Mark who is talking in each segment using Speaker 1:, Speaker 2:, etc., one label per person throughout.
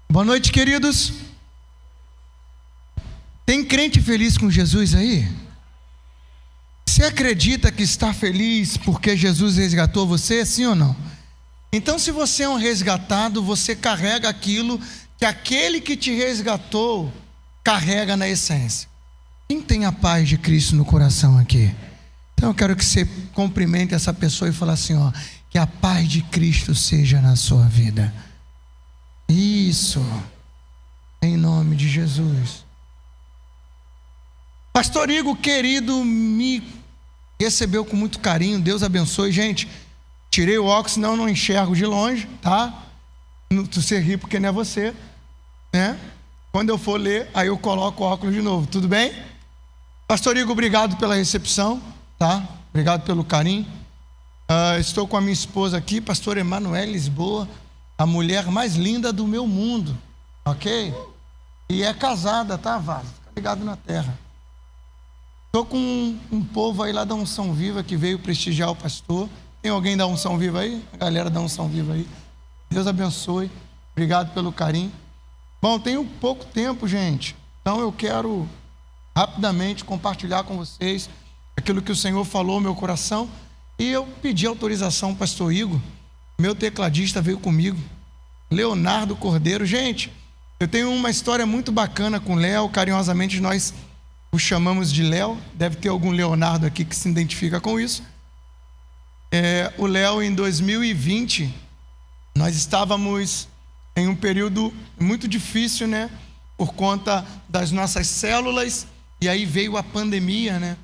Speaker 1: Boa noite, queridos. Tem crente feliz com Jesus aí? Você acredita que está feliz porque Jesus resgatou você, sim ou não? Então, se você é um resgatado, você carrega aquilo que aquele que te resgatou carrega na essência. Quem tem a paz de Cristo no coração aqui? Então eu quero que você cumprimente essa pessoa e fale assim, ó, que a paz de Cristo seja na sua vida. Isso, em nome de Jesus. Pastor Igor, querido, me recebeu com muito carinho, Deus abençoe. Gente, tirei o óculos, senão eu não enxergo de longe, tá? Você ri porque não é você, né? Quando eu for ler, aí eu coloco o óculos de novo, tudo bem? Pastor Igor, obrigado pela recepção, tá? Obrigado pelo carinho. Estou com a minha esposa aqui, pastor Emanuel Lisboa, a mulher mais linda do meu mundo, ok? E é casada, tá, Vaso? Fica ligado na terra. Estou com um povo aí lá da Unção Viva que veio prestigiar o pastor. Tem alguém da Unção Viva aí? A galera da Unção Viva aí. Deus abençoe. Obrigado pelo carinho. Bom, tenho pouco tempo, gente. Então eu quero rapidamente compartilhar com vocês aquilo que o Senhor falou no meu coração. E eu pedi autorização ao pastor Igor. Meu tecladista veio comigo. Leonardo Cordeiro. Gente, eu tenho uma história muito bacana com o Léo. Carinhosamente nós o chamamos de Léo. Deve ter algum Leonardo aqui que se identifica com isso. O Léo, em 2020, nós estávamos em um período muito difícil, né? Por conta das nossas células. E aí veio a pandemia, né?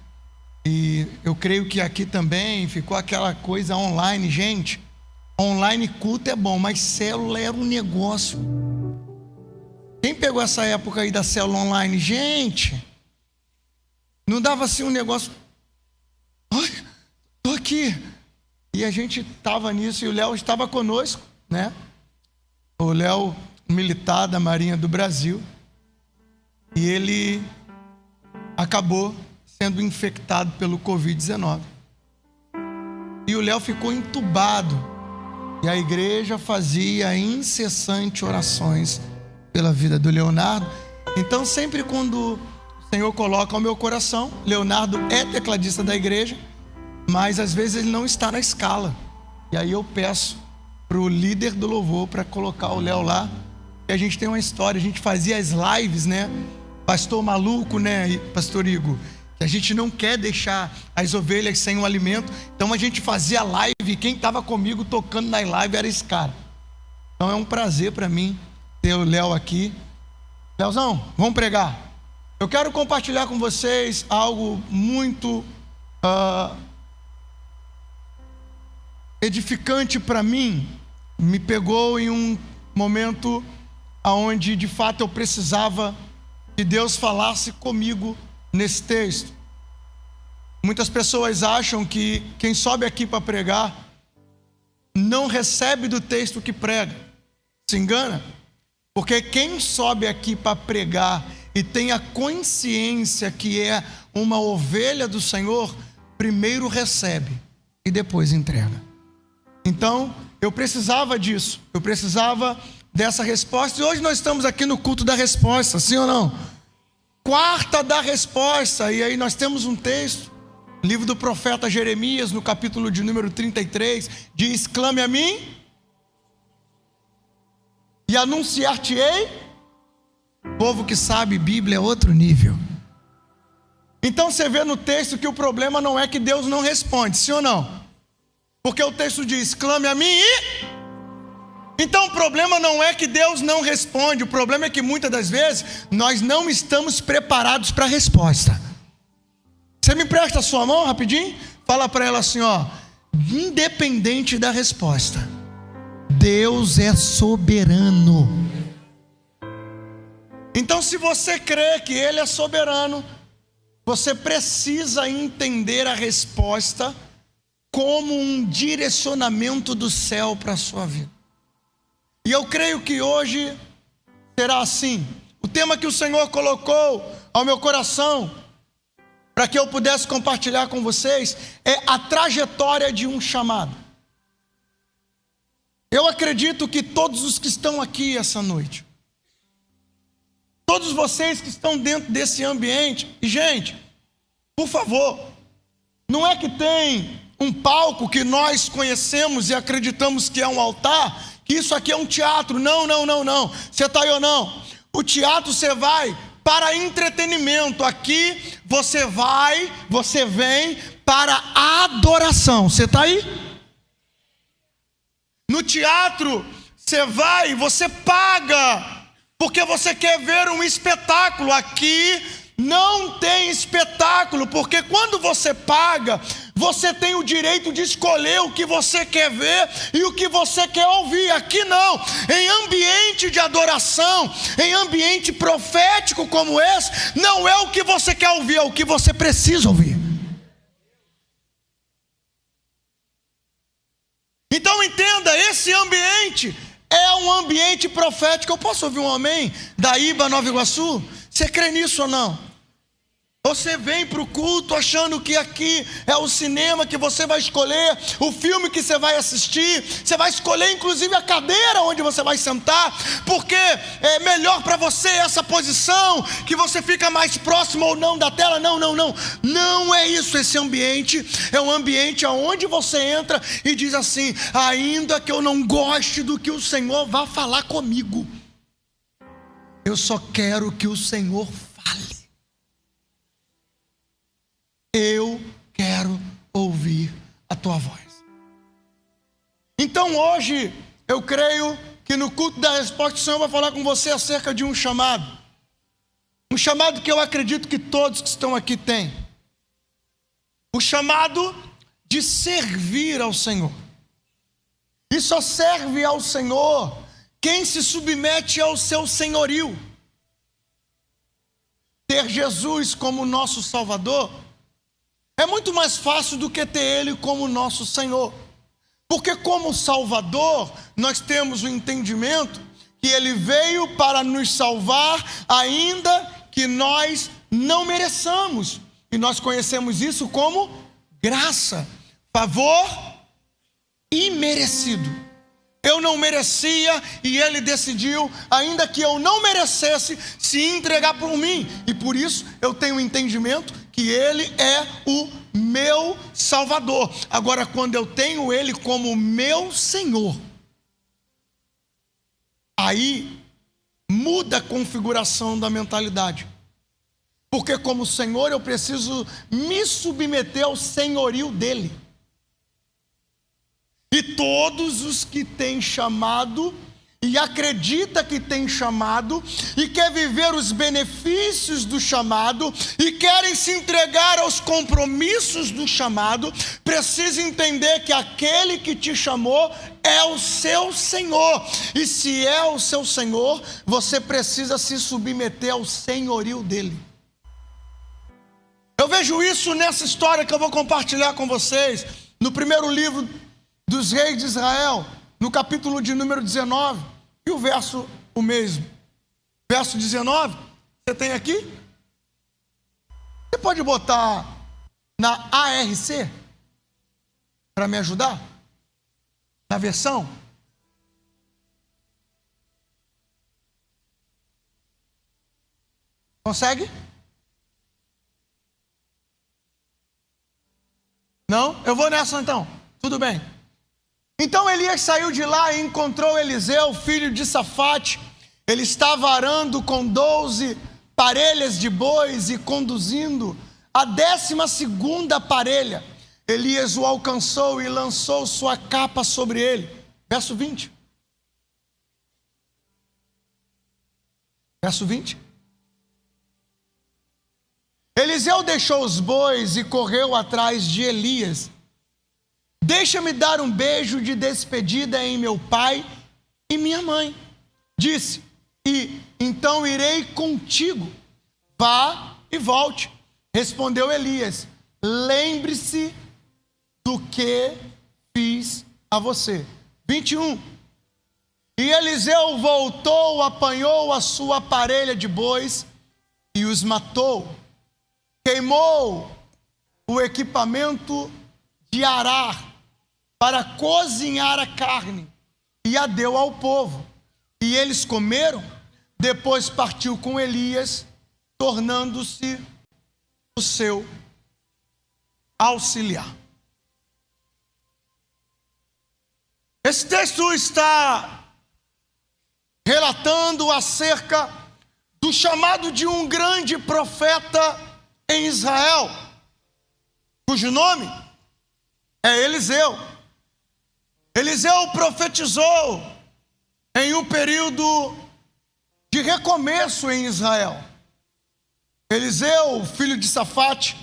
Speaker 1: E eu creio que aqui também ficou aquela coisa online. Gente, online culto é bom, mas célula era um negócio. Quem pegou essa época aí da célula online? Gente, não dava assim um negócio. Olha, estou aqui. E a gente estava nisso e o Léo estava conosco, né? O Léo, militar da Marinha do Brasil. E ele acabou sendo infectado pelo Covid-19. E o Léo ficou entubado. E a igreja fazia incessante orações pela vida do Leonardo. Então sempre quando o Senhor coloca ao meu coração, Leonardo é tecladista da igreja, mas às vezes ele não está na escala. E aí eu peço para o líder do louvor para colocar o Léo lá. E a gente tem uma história, a gente fazia as lives, né? Pastor maluco, né, pastor Igor? Que a gente não quer deixar as ovelhas sem um alimento. Então a gente fazia live e quem estava comigo tocando na live era esse cara. Então é um prazer para mim ter o Léo aqui. Léozão, vamos pregar. Eu quero compartilhar com vocês algo muito edificante para mim. Me pegou em um momento onde de fato eu precisava que Deus falasse comigo nesse texto. Muitas pessoas acham que quem sobe aqui para pregar não recebe do texto que prega. Se engana. Porque quem sobe aqui para pregar e tem a consciência que é uma ovelha do Senhor, primeiro recebe e depois entrega. Então, eu precisava disso. Eu precisava dessa resposta. E hoje nós estamos aqui no culto da resposta, sim ou não? Quarta da resposta. E aí nós temos um texto, livro do profeta Jeremias, no capítulo de número 33, diz: clame a mim e anunciar-te-ei. Povo que sabe Bíblia é outro nível. Então você vê no texto que o problema não é que Deus não responde, sim ou não? Porque o texto diz: clame a mim e... Então o problema não é que Deus não responde. O problema é que muitas das vezes nós não estamos preparados para a resposta. Você me presta a sua mão rapidinho? Fala para ela assim, ó: independente da resposta, Deus é soberano. Então se você crê que Ele é soberano, você precisa entender a resposta como um direcionamento do céu para a sua vida. E eu creio que hoje será assim. O tema que o Senhor colocou ao meu coração, para que eu pudesse compartilhar com vocês, é a trajetória de um chamado. Eu acredito que todos os que estão aqui essa noite, Todos vocês que estão dentro desse ambiente. E, gente, por favor, não é que tem um palco que nós conhecemos e acreditamos que é um altar, que isso aqui é um teatro. Não. Você está aí ou não? O teatro você vai para entretenimento. Aqui você vem para adoração. Você está aí? No teatro você paga, porque você quer ver um espetáculo. Aqui não tem espetáculo, porque quando você paga, você tem o direito de escolher o que você quer ver e o que você quer ouvir. Aqui não. Em ambiente de adoração, em ambiente profético como esse, não é o que você quer ouvir, é o que você precisa ouvir. Então entenda, esse ambiente é um ambiente profético. Eu posso ouvir um amém da IBA Nova Iguaçu? Você crê nisso ou não? Você vem para o culto achando que aqui é o cinema que você vai escolher, o filme que você vai assistir, você vai escolher inclusive a cadeira onde você vai sentar, porque é melhor para você essa posição, que você fica mais próximo ou não da tela. Não é isso. Esse ambiente é um ambiente onde você entra e diz assim: ainda que eu não goste do que o Senhor vá falar comigo, eu só quero que o Senhor fale. Eu quero ouvir a tua voz. Então hoje, eu creio que no culto da resposta, o Senhor vai falar com você acerca de um chamado. Um chamado que eu acredito que todos que estão aqui têm. O chamado de servir ao Senhor. E só serve ao Senhor quem se submete ao seu senhorio. Ter Jesus como nosso Salvador é muito mais fácil do que ter Ele como nosso Senhor. Porque como Salvador, nós temos o entendimento que Ele veio para nos salvar, ainda que nós não mereçamos. E nós conhecemos isso como graça, favor imerecido. Eu não merecia e Ele decidiu, ainda que eu não merecesse, se entregar por mim. E por isso eu tenho o entendimento que Ele é o meu Salvador. Agora, quando eu tenho Ele como meu Senhor, aí muda a configuração da mentalidade. Porque como Senhor eu preciso me submeter ao senhorio dEle. E todos os que têm chamado e acredita que tem chamado e quer viver os benefícios do chamado e querem se entregar aos compromissos do chamado, precisa entender que aquele que te chamou é o seu Senhor. E se é o seu Senhor, você precisa se submeter ao senhorio dele. Eu vejo isso nessa história que eu vou compartilhar com vocês, no primeiro livro dos reis de Israel, no capítulo de número 19, e o verso o mesmo. Verso 19, você tem aqui? Você pode botar na ARC para me ajudar? Na versão? Consegue? Não? Eu vou nessa então. Tudo bem. Então Elias saiu de lá e encontrou Eliseu, filho de Safate. Ele estava arando com 12 parelhas de bois e conduzindo a 12ª parelha. Elias o alcançou e lançou sua capa sobre ele. Verso 20. Verso 20. Eliseu deixou os bois e correu atrás de Elias. Deixa-me dar um beijo de despedida em meu pai e minha mãe. Disse, e então irei contigo. Vá e volte. Respondeu Elias, lembre-se do que fiz a você. 21. E Eliseu voltou, apanhou a sua parelha de bois e os matou. Queimou o equipamento de arar para cozinhar a carne e a deu ao povo. E eles comeram, depois partiu com Elias, tornando-se o seu auxiliar. Esse texto está relatando acerca do chamado de um grande profeta em Israel, cujo nome é Eliseu. Eliseu profetizou em um período de recomeço em Israel. Eliseu, filho de Safate,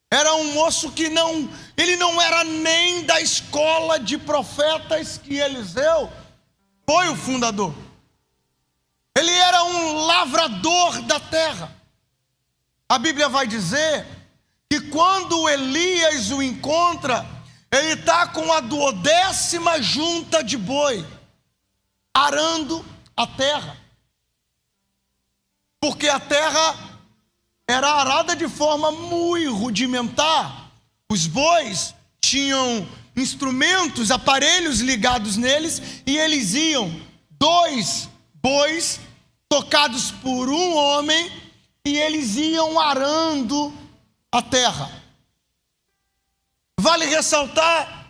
Speaker 1: era um moço que ele não era nem da escola de profetas que Eliseu foi o fundador. Ele era um lavrador da terra. A Bíblia vai dizer que quando Elias o encontra, ele está com a 12ª junta de boi, arando a terra. Porque a terra era arada de forma muito rudimentar. Os bois tinham instrumentos, aparelhos ligados neles, e eles iam 2 bois tocados por um homem, e eles iam arando a terra. Vale ressaltar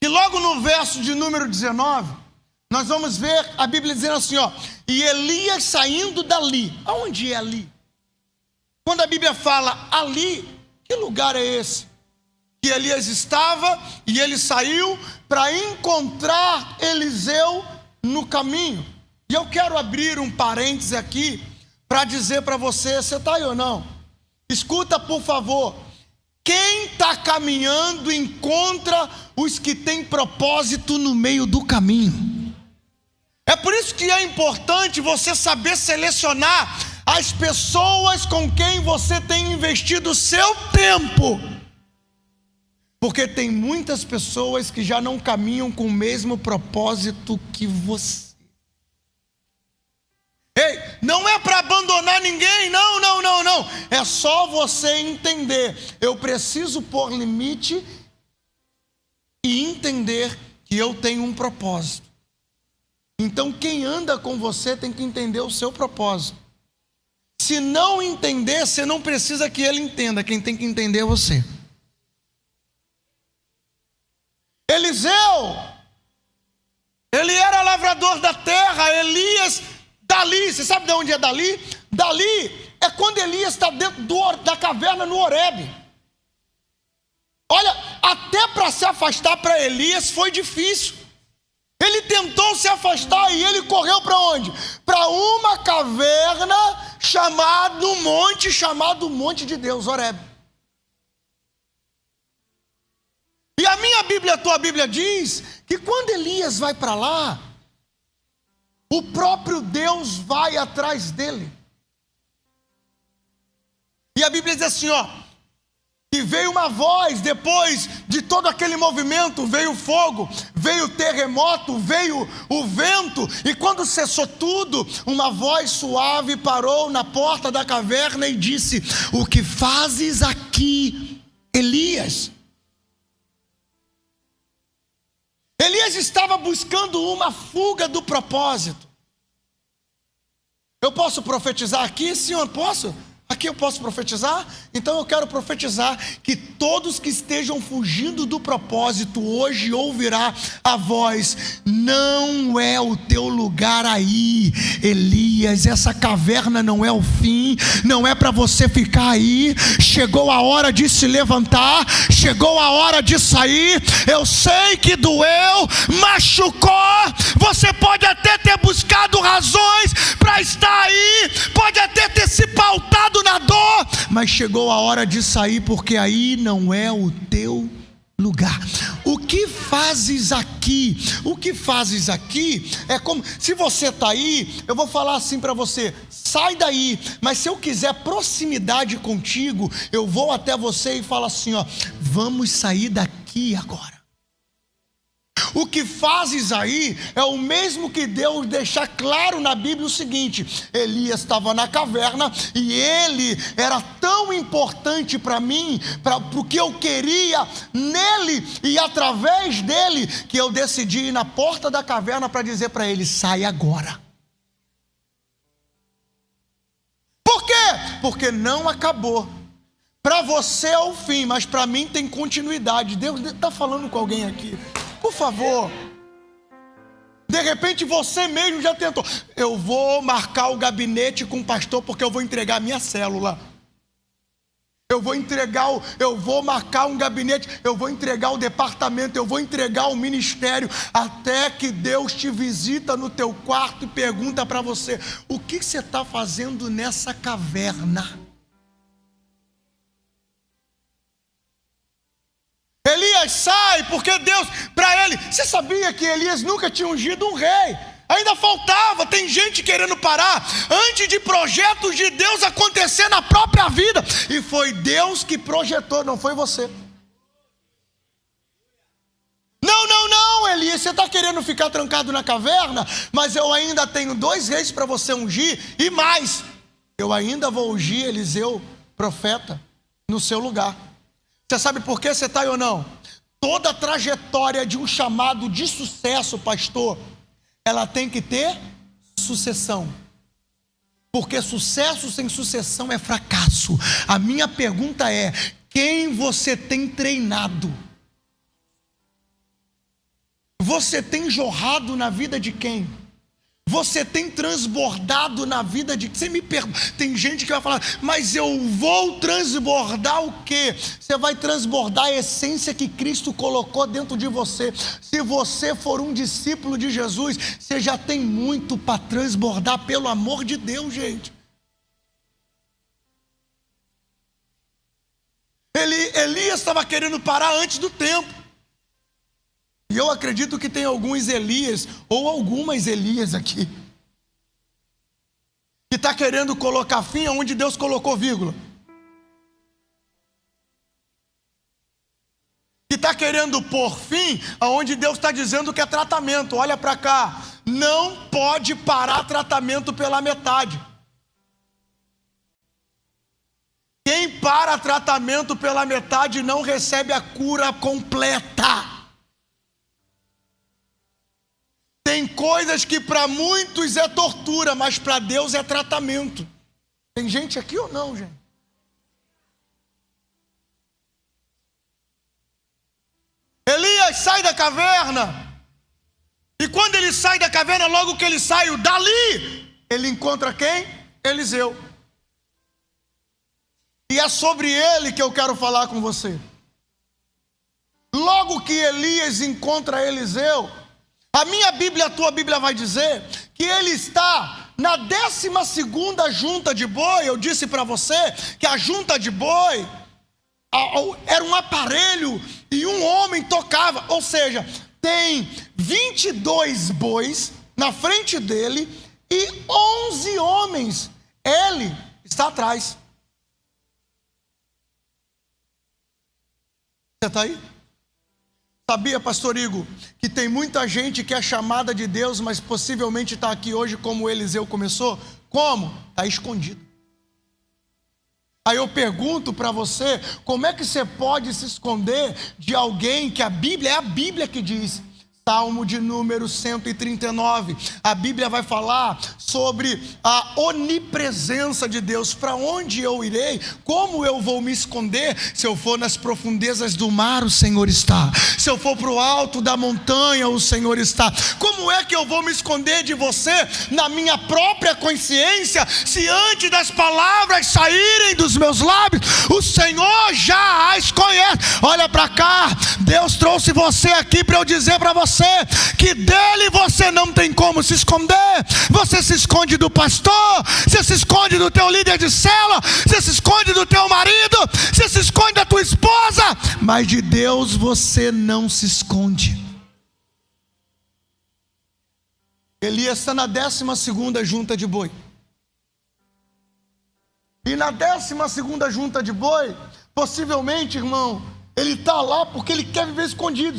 Speaker 1: que logo no verso de número 19, nós vamos ver a Bíblia dizendo assim, e Elias saindo dali. Aonde é ali? Quando a Bíblia fala ali, que lugar é esse? Que Elias estava e ele saiu para encontrar Eliseu no caminho. E eu quero abrir um parêntese aqui para dizer para você está aí ou não? Escuta, por favor. Quem está caminhando encontra os que têm propósito no meio do caminho. É por isso que é importante você saber selecionar as pessoas com quem você tem investido o seu tempo. Porque tem muitas pessoas que já não caminham com o mesmo propósito que você. Ei, não é para abandonar ninguém, não. É só você entender. Eu preciso pôr limite e entender que eu tenho um propósito. Então quem anda com você tem que entender o seu propósito. Se não entender, você não precisa que ele entenda. Quem tem que entender é você. Eliseu, ele era lavrador da terra. Elias, dali, você sabe de onde é dali? Dali é quando Elias está dentro da caverna no Horebe. Olha, até para se afastar para Elias foi difícil. Ele tentou se afastar e ele correu para onde? Para uma caverna chamado Monte de Deus, Horebe. E a minha Bíblia, a tua Bíblia diz que quando Elias vai para lá, o próprio Deus vai atrás dele. E a Bíblia diz assim, que veio uma voz, depois de todo aquele movimento, veio o fogo, veio o terremoto, veio o vento, e quando cessou tudo, uma voz suave parou na porta da caverna e disse: o que fazes aqui, Elias? Elias estava buscando uma fuga do propósito. Eu posso profetizar aqui? Sim, eu posso. Aqui eu posso profetizar? Então eu quero profetizar que todos que estejam fugindo do propósito hoje ouvirá a voz: não é o teu lugar aí, Elias. Essa caverna não é o fim, não é para você ficar aí. Chegou a hora de se levantar, chegou a hora de sair. Eu sei que doeu, machucou, você pode até ter buscado razões para estar aí, pode até ter se pautado na dor, mas chegou a hora de sair, porque aí não é o teu lugar. O que fazes aqui? O que fazes aqui é como se você está aí. Eu vou falar assim para você: sai daí. Mas se eu quiser proximidade contigo, eu vou até você e falo assim, vamos sair daqui agora. O que fazes aí é o mesmo que Deus deixa claro na Bíblia o seguinte: Elias estava na caverna e ele era tão importante para mim, para o que eu queria nele e através dele, que eu decidi ir na porta da caverna para dizer para ele: sai agora. porque não acabou. Para você é o fim, mas para mim tem continuidade. Deus está falando com alguém aqui. Por favor. De repente você mesmo já tentou. Eu vou marcar o gabinete com o pastor porque eu vou entregar a minha célula. Eu vou marcar um gabinete, eu vou entregar o departamento, eu vou entregar o ministério, até que Deus te visita no teu quarto e pergunta para você: o que você está fazendo nessa caverna? Elias sai porque Deus, para ele, você sabia que Elias nunca tinha ungido um rei? Ainda faltava, tem gente querendo parar antes de projetos de Deus acontecer na própria vida. E foi Deus que projetou, não foi você. Não, Elias, você está querendo ficar trancado na caverna? Mas eu ainda tenho 2 reis para você ungir, e mais, eu ainda vou ungir Eliseu, profeta, no seu lugar. Você sabe por que você está aí ou não? Toda a trajetória de um chamado de sucesso, pastor, ela tem que ter sucessão. Porque sucesso sem sucessão é fracasso. A minha pergunta é: quem você tem treinado? Você tem jorrado na vida de quem? Você tem transbordado na vida de... Você me pergunta, tem gente que vai falar: mas eu vou transbordar o quê? Você vai transbordar a essência que Cristo colocou dentro de você. Se você for um discípulo de Jesus, você já tem muito para transbordar, pelo amor de Deus, gente. Elias estava querendo parar antes do tempo. E eu acredito que tem alguns Elias, ou algumas Elias aqui, que está querendo colocar fim onde Deus colocou vírgula. Que está querendo pôr fim aonde Deus está dizendo que é tratamento. Olha para cá, não pode parar tratamento pela metade. Quem para tratamento pela metade não recebe a cura completa. Tem coisas que para muitos é tortura, mas para Deus é tratamento. Tem gente aqui ou não, gente? Elias sai da caverna. E quando ele sai da caverna, logo que ele sai dali, ele encontra quem? Eliseu. E é sobre ele que eu quero falar com você. Logo que Elias encontra Eliseu, a minha Bíblia, a tua Bíblia vai dizer que ele está na 12ª junta de boi. Eu disse para você que a junta de boi era um aparelho e um homem tocava. Ou seja, tem 22 bois na frente dele e 11 homens. Ele está atrás. Você está aí? Sabia, pastor Igor, que tem muita gente que é chamada de Deus, mas possivelmente está aqui hoje como Eliseu começou? Como? Está escondido. Aí eu pergunto para você, como é que você pode se esconder de alguém que a Bíblia, é a Bíblia que diz, Salmo de número 139, a Bíblia vai falar sobre a onipresença de Deus. Para onde eu irei? Como eu vou me esconder? Se eu for nas profundezas do mar, o Senhor está. Se eu for para o alto da montanha, o Senhor está. Como é que eu vou me esconder de você na minha própria consciência, se antes das palavras saírem dos meus lábios, o Senhor já as conhece? Olha para cá, Deus trouxe você aqui para eu dizer para você que dele você não tem como se esconder. Você se esconde do pastor, você se esconde do teu líder de célula, você se esconde do teu marido, você se esconde da tua esposa, mas de Deus você não se esconde. Elias está na 12ª junta de boi. E na 12ª junta de boi, possivelmente, irmão, ele está lá porque ele quer viver escondido.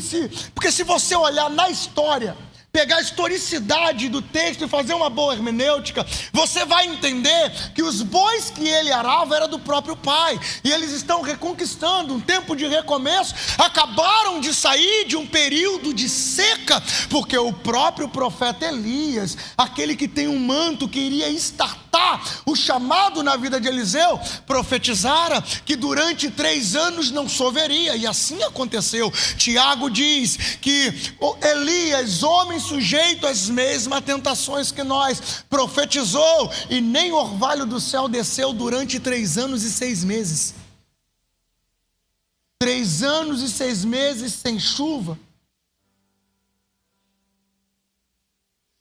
Speaker 1: Porque se você olhar na história, pegar a historicidade do texto e fazer uma boa hermenêutica, você vai entender que os bois que ele arava era do próprio pai. E eles estão reconquistando um tempo de recomeço. Acabaram de sair de um período de seca, porque o próprio profeta Elias, aquele que tem um manto que iria estartar explicar o chamado na vida de Eliseu, profetizara que durante 3 anos não choveria, e assim aconteceu. Tiago diz que Elias, homem sujeito às mesmas tentações que nós, profetizou, e nem orvalho do céu desceu durante 3 anos e 6 meses. 3 anos e 6 meses sem chuva,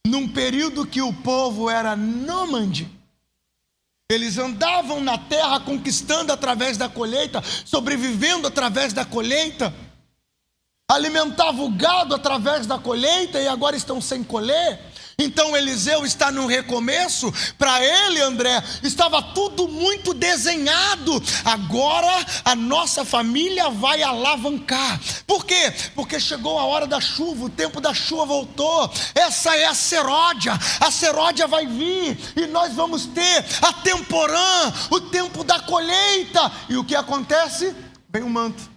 Speaker 1: num período que o povo era nômade. Eles andavam na terra conquistando através da colheita, sobrevivendo através da colheita, alimentavam o gado através da colheita e agora estão sem colher. Então Eliseu está num recomeço. Para ele, André, estava tudo muito desenhado. Agora a nossa família vai alavancar. Por quê? Porque chegou a hora da chuva, o tempo da chuva voltou. Essa é a seródia. A seródia vai vir e nós vamos ter a temporã, o tempo da colheita. E o que acontece? Vem o manto.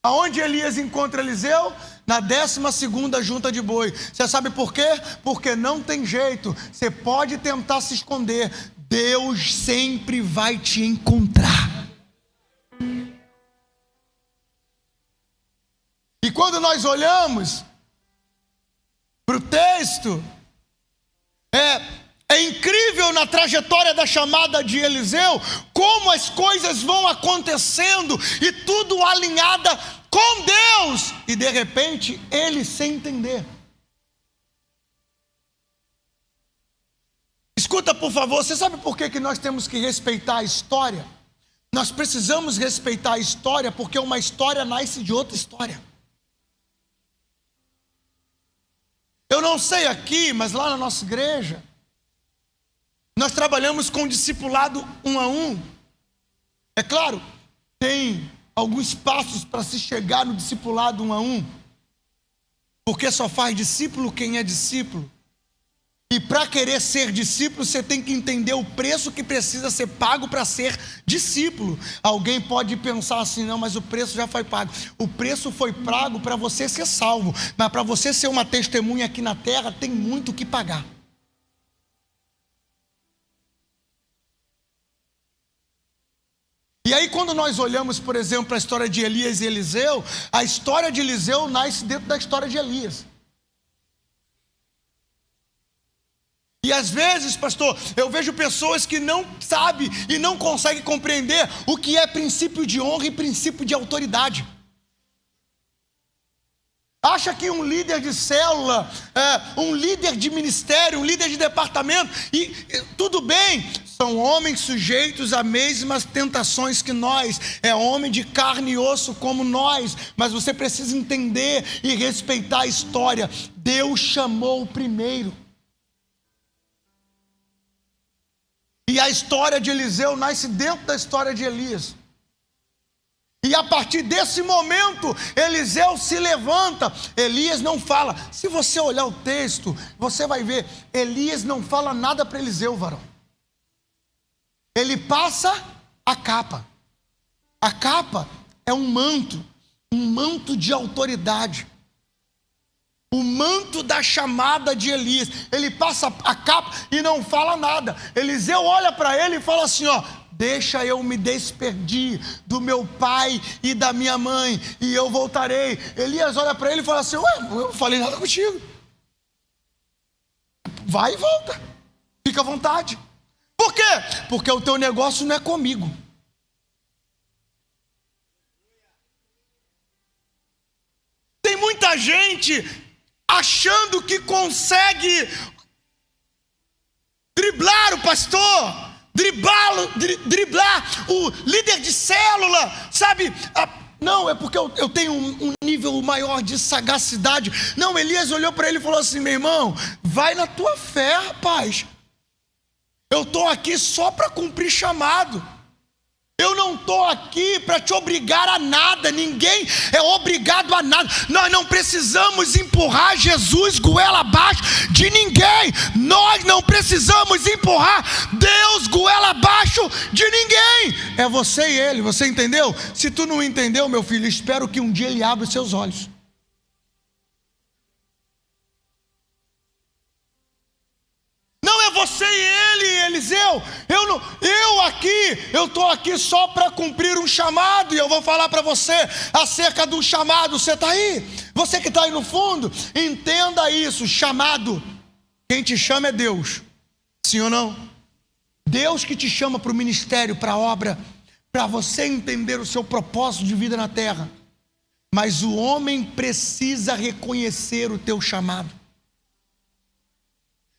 Speaker 1: Aonde Elias encontra Eliseu? Na 12ª junta de boi. Você sabe por quê? Porque não tem jeito. Você pode tentar se esconder, Deus sempre vai te encontrar. E quando nós olhamos para o texto, é incrível na trajetória da chamada de Eliseu, como as coisas vão acontecendo e tudo alinhada com Deus, e de repente ele sem entender. Escuta, por favor, você sabe por que nós temos que respeitar a história? Nós precisamos respeitar a história porque uma história nasce de outra história. Eu não sei aqui, mas lá na nossa igreja nós trabalhamos com discipulado 1 a 1. É claro, tem alguns passos para se chegar no discipulado 1 a 1, porque só faz discípulo quem é discípulo. E para querer ser discípulo, você tem que entender o preço que precisa ser pago para ser discípulo. Alguém pode pensar assim: não, mas o preço já foi pago. O preço foi pago para você ser salvo, mas para você ser uma testemunha aqui na terra, tem muito o que pagar. E aí quando nós olhamos, por exemplo, para a história de Elias e Eliseu, a história de Eliseu nasce dentro da história de Elias. E às vezes, pastor, eu vejo pessoas que não sabem e não conseguem compreender o que é princípio de honra e princípio de autoridade. Acha que um líder de célula, um líder de ministério, um líder de departamento, e tudo bem, são homens sujeitos às mesmas tentações que nós, é homem de carne e osso como nós, mas você precisa entender e respeitar a história. Deus chamou primeiro. E a história de Eliseu nasce dentro da história de Elias. E a partir desse momento, Eliseu se levanta. Elias não fala. Se você olhar o texto, você vai ver, Elias não fala nada para Eliseu, varão. Ele passa a capa. A capa é um manto de autoridade. O manto da chamada de Elias. Ele passa a capa e não fala nada. Eliseu olha para ele e fala assim, ó: deixa eu me despedir do meu pai e da minha mãe, e eu voltarei. Elias olha para ele e fala assim: ué, eu não falei nada contigo. Vai e volta. Fica à vontade. Por quê? Porque o teu negócio não é comigo. Tem muita gente achando que consegue driblar o pastor, driblar o líder de célula, sabe? Não, é porque eu tenho um nível maior de sagacidade. Não, Elias olhou para ele e falou assim: meu irmão, vai na tua fé, rapaz. Eu estou aqui só para cumprir chamado. Eu não estou aqui para te obrigar a nada. Ninguém é obrigado a nada. Nós não precisamos empurrar Jesus goela abaixo de ninguém. Nós não precisamos empurrar Deus goela abaixo de ninguém. É você e ele, você entendeu? Se tu não entendeu, meu filho, espero que um dia ele abra os seus olhos. você e ele, Eliseu, eu estou aqui só para cumprir um chamado, e eu vou falar para você acerca do chamado. Você está aí? Você que está aí no fundo, entenda isso, chamado, quem te chama é Deus, sim ou não? Deus que te chama para o ministério, para a obra, para você entender o seu propósito de vida na terra. Mas o homem precisa reconhecer o teu chamado.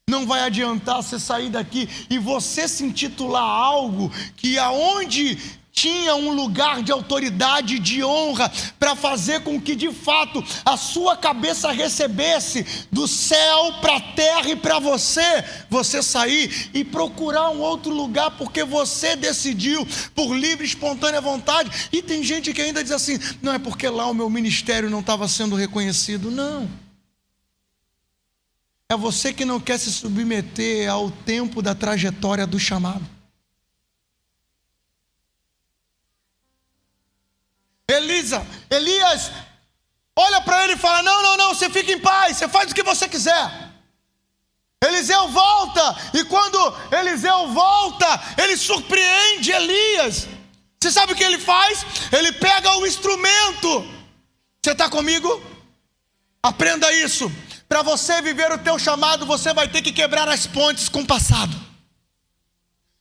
Speaker 1: Não vai adiantar você sair daqui e você se intitular algo que aonde tinha um lugar de autoridade e de honra para fazer com que de fato a sua cabeça recebesse do céu para a terra e para você sair e procurar um outro lugar porque você decidiu por livre e espontânea vontade. E tem gente que ainda diz assim: não, é porque lá o meu ministério não estava sendo reconhecido. Não. É você que não quer se submeter ao tempo da trajetória do chamado. Elias olha para ele e fala: não, você fica em paz, você faz o que você quiser. Eliseu volta, e quando Eliseu volta, ele surpreende Elias. Você sabe o que ele faz? Ele pega o instrumento. Você está comigo? Aprenda isso. Para você viver o teu chamado, você vai ter que quebrar as pontes com o passado.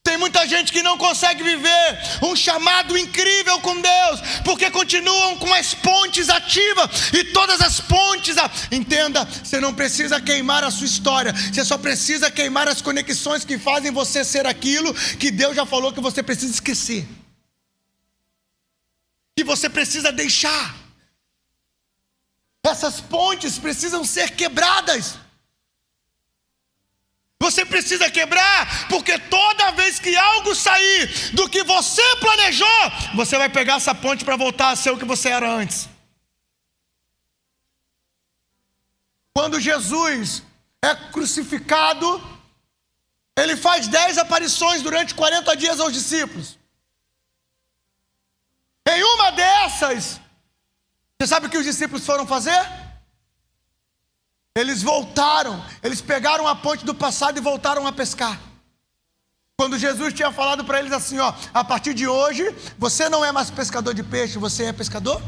Speaker 1: Tem muita gente que não consegue viver um chamado incrível com Deus, porque continuam com as pontes ativas, e todas as pontes, entenda, você não precisa queimar a sua história, você só precisa queimar as conexões que fazem você ser aquilo que Deus já falou que você precisa esquecer, que você precisa deixar. Essas pontes precisam ser quebradas. Você precisa quebrar, porque toda vez que algo sair do que você planejou, você vai pegar essa ponte para voltar a ser o que você era antes. Quando Jesus é crucificado, ele faz 10 aparições durante 40 dias aos discípulos. Em uma dessas, você sabe o que os discípulos foram fazer? Eles voltaram, eles pegaram a ponte do passado e voltaram a pescar. Quando Jesus tinha falado para eles assim, a partir de hoje, você não é mais pescador de peixe, você é pescador?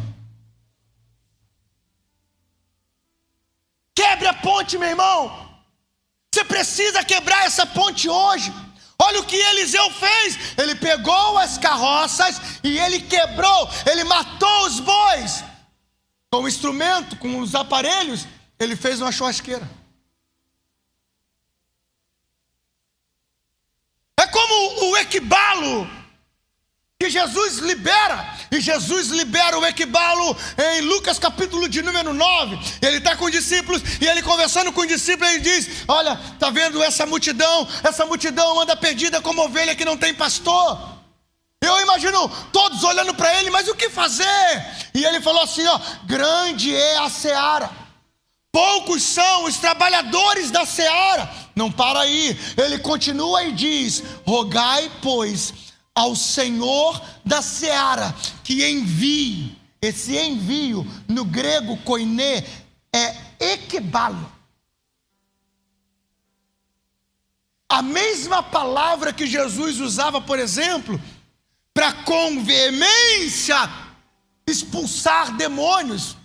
Speaker 1: Quebre a ponte, meu irmão. Você precisa quebrar essa ponte hoje. Olha o que Eliseu fez. Ele pegou as carroças e ele quebrou, ele matou os bois. Com o instrumento, com os aparelhos, ele fez uma churrasqueira. É como o equibalo que Jesus libera. E Jesus libera o equibalo em Lucas capítulo de número 9. Ele está com os discípulos e ele conversando com os discípulos, ele diz: olha, está vendo essa multidão anda perdida como ovelha que não tem pastor. Eu imagino todos olhando para ele, mas o que fazer? E ele falou assim, grande é a seara, poucos são os trabalhadores da seara. Não para aí, ele continua e diz: rogai, pois, ao Senhor da seara que envie. Esse envio no grego koiné é equibalo. A mesma palavra que Jesus usava, por exemplo, para com veemência expulsar demônios.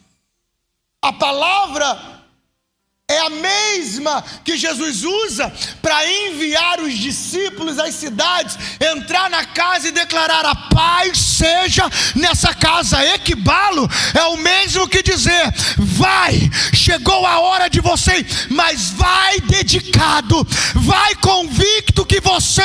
Speaker 1: A palavra é a mesma que Jesus usa para enviar os discípulos às cidades, entrar na casa e declarar: a paz seja nessa casa. Equibalo é o mesmo que dizer: vai, chegou a hora de você, mas vai dedicado, vai convicto que você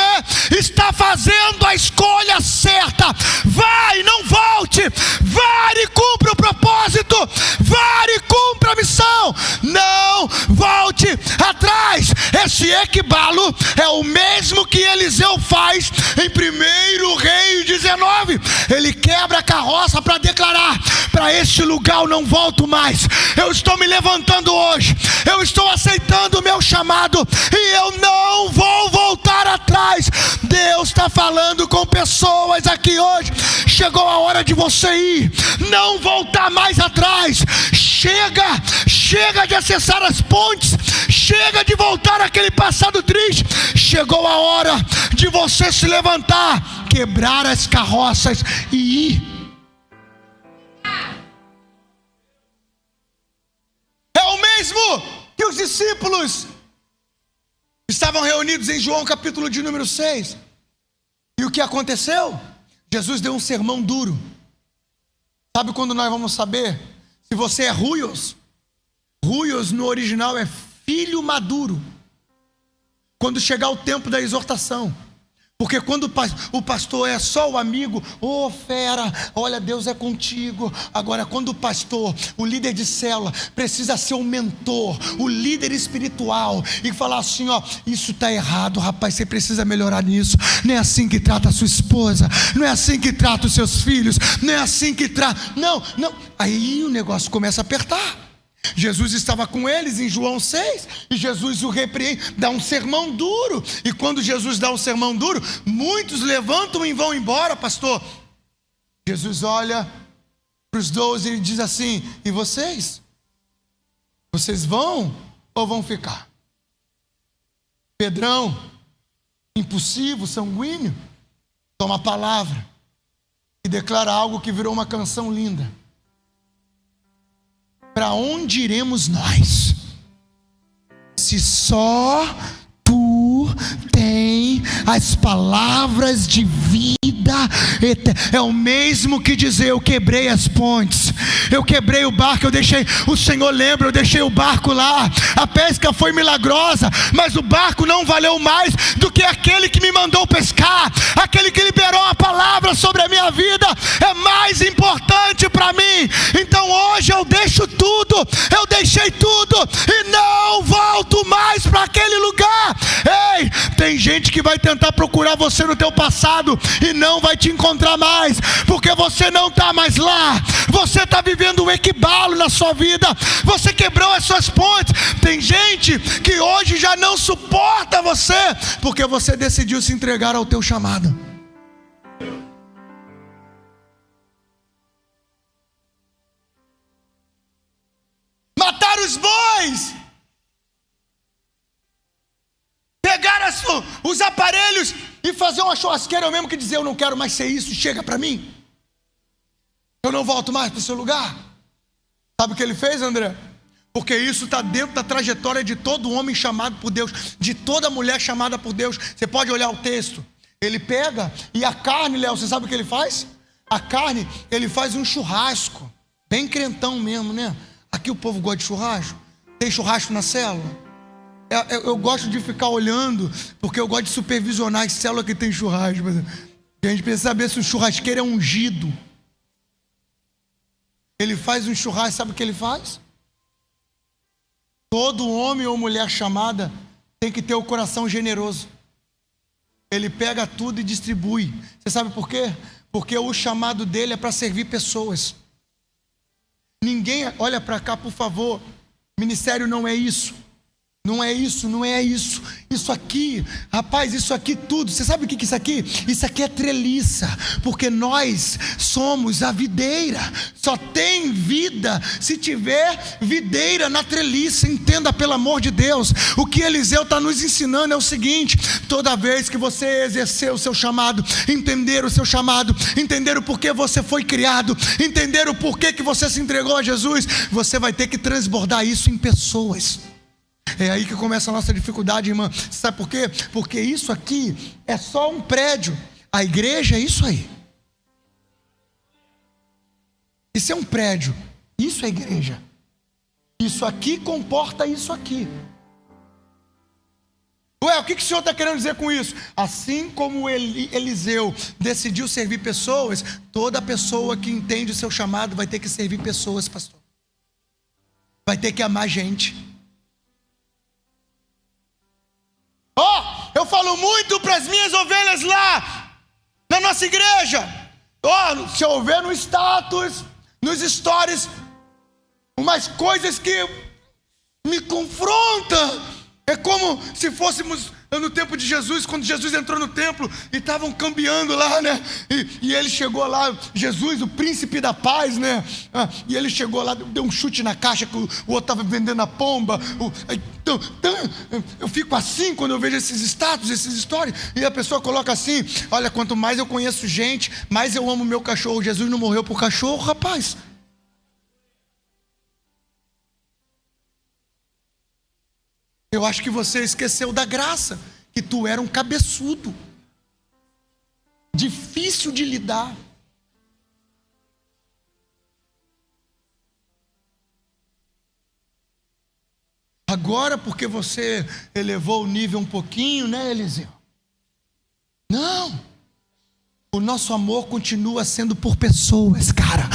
Speaker 1: está fazendo a escolha certa. Vai, não volte, vai e cumpra o propósito, vai e cumpra a missão, não volte atrás. Esse equibalo é o mesmo que Eliseu faz em 1 Reis 19. Ele quebra a carroça para declarar: para este lugar eu não volto mais. Eu estou me levantando hoje, eu estou aceitando o meu chamado e eu não vou voltar atrás. mais. Deus está falando com pessoas aqui hoje. Chegou a hora de você ir, não voltar mais atrás. Chega de acessar as pontes, chega de voltar àquele passado triste. Chegou a hora de você se levantar, quebrar as carroças e ir. É o mesmo que os discípulos estavam reunidos em João capítulo de número 6. E o que aconteceu? Jesus deu um sermão duro. Sabe quando nós vamos saber se você é ruios? Ruios no original é filho maduro. Quando chegar o tempo da exortação. Porque quando o pastor é só o amigo, fera, olha, Deus é contigo. Agora, quando o pastor, o líder de célula, precisa ser o mentor, o líder espiritual, e falar assim, isso está errado, rapaz, você precisa melhorar nisso. Não é assim que trata a sua esposa, não é assim que trata os seus filhos, não é assim que trata. Não. Aí o negócio começa a apertar. Jesus estava com eles em João 6, e Jesus o repreende, dá um sermão duro. E quando Jesus dá um sermão duro, muitos levantam e vão embora, pastor. Jesus olha para os 12 e diz assim: e vocês? Vocês vão ou vão ficar? Pedrão, impulsivo, sanguíneo, toma a palavra e declara algo que virou uma canção linda. Para onde iremos nós, se só tu tem as palavras de vida eterna? É o mesmo que dizer: eu quebrei as pontes, eu quebrei o barco, eu deixei, o Senhor lembra, eu deixei o barco lá, a pesca foi milagrosa, mas o barco não valeu mais do que aquele que me mandou pescar, aquele que liberou a palavra sobre a minha vida, é mais importante para mim. Então hoje eu deixo tudo, eu deixei tudo e não volto mais para aquele lugar. Ei, tem gente que vai tentar procurar você no teu passado e não vai te encontrar mais, porque você não está mais lá. Você está vivendo um equibalo na sua vida, você quebrou as suas pontes. Tem gente que hoje já não suporta você, porque você decidiu se entregar ao teu chamado. Matar os bois, pegar os aparelhos e fazer uma churrasqueira, eu mesmo que dizer: eu não quero mais ser isso, chega para mim, eu não volto mais para o seu lugar. Sabe o que ele fez, André? Porque isso está dentro da trajetória de todo homem chamado por Deus, de toda mulher chamada por Deus. Você pode olhar o texto. Ele pega e a carne, Léo, você sabe o que ele faz? A carne, ele faz um churrasco, bem crentão mesmo, né? Aqui o povo gosta de churrasco. Tem churrasco na célula? Eu gosto de ficar olhando, porque eu gosto de supervisionar as células que tem churrasco. A gente precisa saber se o churrasqueiro é ungido. Ele faz um churrasco, sabe o que ele faz? Todo homem ou mulher chamada tem que ter o coração generoso. Ele pega tudo e distribui. Você sabe por quê? Porque o chamado dele é para servir pessoas. Ninguém, olha para cá, por favor. Ministério não é isso. Não é isso, não é isso. Isso aqui, rapaz, isso aqui tudo. Você sabe o que é isso aqui? Isso aqui é treliça, porque nós somos a videira. Só tem vida se tiver videira na treliça. Entenda, pelo amor de Deus. O que Eliseu está nos ensinando é o seguinte: toda vez que você exercer o seu chamado, entender o seu chamado, entender o porquê você foi criado, entender o porquê que você se entregou a Jesus, você vai ter que transbordar isso em pessoas. É aí que começa a nossa dificuldade, irmã. Sabe por quê? Porque isso aqui é só um prédio. A igreja é isso aí. Isso é um prédio. Isso é igreja. Isso aqui comporta isso aqui. Ué, o que o senhor está querendo dizer com isso? Assim como Eliseu decidiu servir pessoas, toda pessoa que entende o seu chamado vai ter que servir pessoas, pastor. Vai ter que amar gente. Eu falo muito para as minhas ovelhas lá na nossa igreja. Se eu ver no status, nos stories, umas coisas que me confrontam. É como como se fôssemos no tempo de Jesus, quando Jesus entrou no templo e estavam cambiando lá, né? E ele chegou lá, Jesus, o príncipe da paz, né? E ele chegou lá, deu um chute na caixa que o outro estava vendendo a pomba. Então, eu fico assim quando eu vejo esses status, esses stories, e a pessoa coloca assim: olha, quanto mais eu conheço gente, mais eu amo meu cachorro. Jesus não morreu por cachorro, rapaz. Eu acho que você esqueceu da graça, que tu era um cabeçudo, difícil de lidar. Agora, porque você elevou o nível um pouquinho, né, Eliseu? Não. O nosso amor continua sendo por pessoas, cara.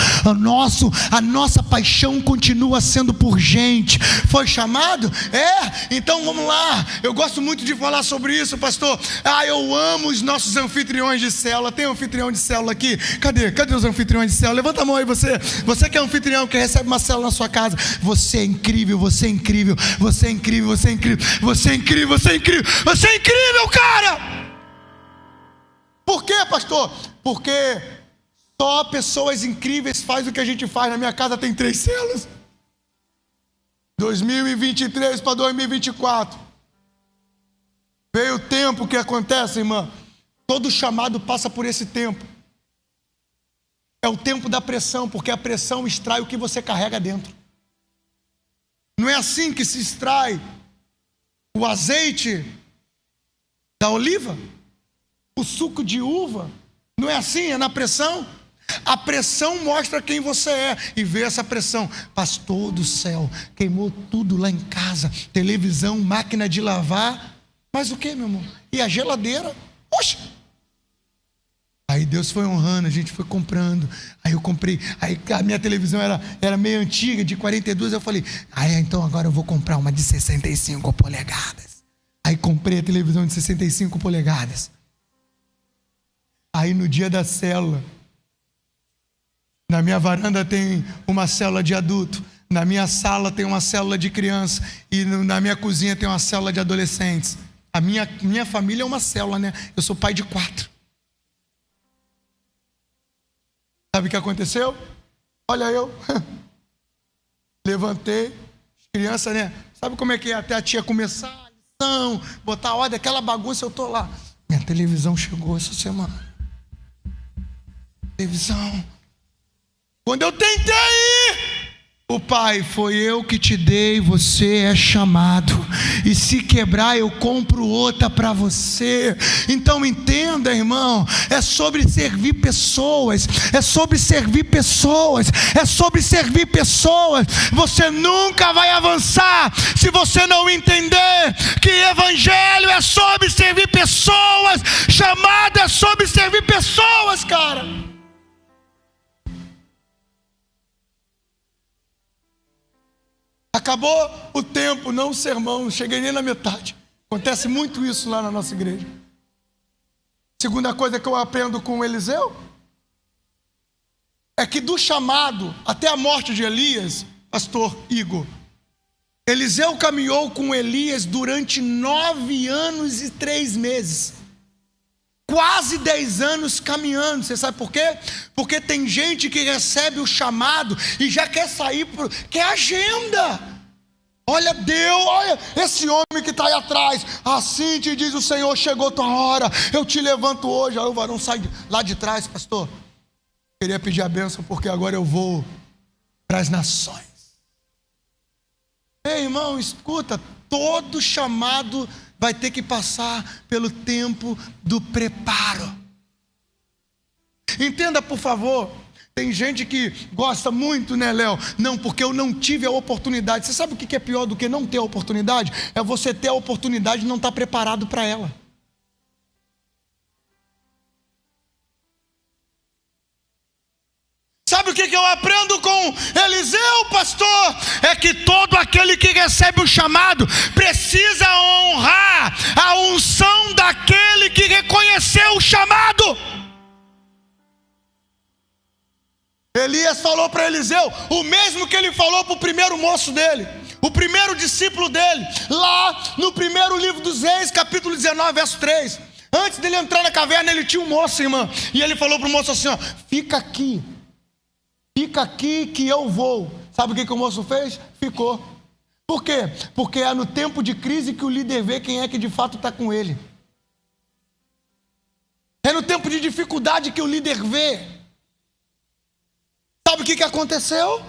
Speaker 1: A nossa paixão continua sendo por gente. Foi chamado? Então vamos lá. Eu gosto muito de falar sobre isso, pastor. Eu amo os nossos anfitriões de célula. Tem anfitrião de célula aqui? Cadê os anfitriões de célula? Levanta a mão aí, você que é anfitrião, que recebe uma célula na sua casa. Você é incrível, você é incrível, você é incrível, você é incrível, você é incrível, você é incrível, você é incrível, cara! Por quê, pastor? Porque só pessoas incríveis fazem o que a gente faz. Na minha casa tem 3 células. 2023 para 2024. Veio o tempo que acontece, irmã. Todo chamado passa por esse tempo. É o tempo da pressão, porque a pressão extrai o que você carrega dentro. Não é assim que se extrai o azeite da oliva? O suco de uva, não é assim? É na pressão. A pressão mostra quem você é. E vê essa pressão. Pastor do céu, queimou tudo lá em casa. Televisão, máquina de lavar. Mas o que, meu irmão? E a geladeira? Oxe! Aí Deus foi honrando, a gente foi comprando. Aí eu comprei. Aí a minha televisão era meio antiga, de 42. Eu falei, então agora eu vou comprar uma de 65 polegadas. Aí comprei a televisão de 65 polegadas. Aí no dia da célula, na minha varanda tem uma célula de adulto, na minha sala tem uma célula de criança, e na minha cozinha tem uma célula de adolescentes. A minha família é uma célula, né? Eu sou pai de 4. Sabe o que aconteceu? Olha eu. Levantei, criança, né? Sabe como é que é? Até a tia começar a lição, botar a ordem, aquela bagunça, eu tô lá. Minha televisão chegou essa semana. Televisão. Quando eu tentei ir, o pai, foi eu que te dei, você é chamado. E se quebrar, eu compro outra para você. Então entenda, irmão, é sobre servir pessoas. É sobre servir pessoas. É sobre servir pessoas. Você nunca vai avançar se você não entender que evangelho é sobre servir pessoas. Chamado é sobre servir pessoas, cara. Acabou o tempo, não o sermão, não cheguei nem na metade. Acontece muito isso lá na nossa igreja. Segunda coisa que eu aprendo com Eliseu é que do chamado até a morte de Elias, pastor Igor, Eliseu caminhou com Elias durante 9 anos e 3 meses. Quase 10 anos caminhando. Você sabe por quê? Porque tem gente que recebe o chamado e já quer sair, quer agenda. Olha Deus, olha esse homem que está aí atrás. Assim te diz o Senhor, chegou tua hora, eu te levanto hoje. Aí o varão sai lá de trás, pastor. Queria pedir a bênção porque agora eu vou para as nações. Ei, irmão, escuta, todo chamado vai ter que passar pelo tempo do preparo. Entenda, por favor. Tem gente que gosta muito, né, Léo? Não, porque eu não tive a oportunidade. Você sabe o que é pior do que não ter a oportunidade? É você ter a oportunidade e não estar preparado para ela. Sabe o que eu aprendo com Eliseu, pastor? É que todo aquele que recebe o chamado precisa honrar a unção daquele que reconheceu o chamado. Elias falou para Eliseu o mesmo que ele falou para o primeiro moço dele, o primeiro discípulo dele, lá no primeiro livro dos Reis, capítulo 19, verso 3. Antes dele entrar na caverna, ele tinha um moço, irmã, e ele falou para o moço assim, ó, fica aqui que eu vou. Sabe o que o moço fez? Ficou. Por quê? Porque é no tempo de crise que o líder vê quem é que de fato está com ele. É no tempo de dificuldade que o líder vê. Sabe o que aconteceu?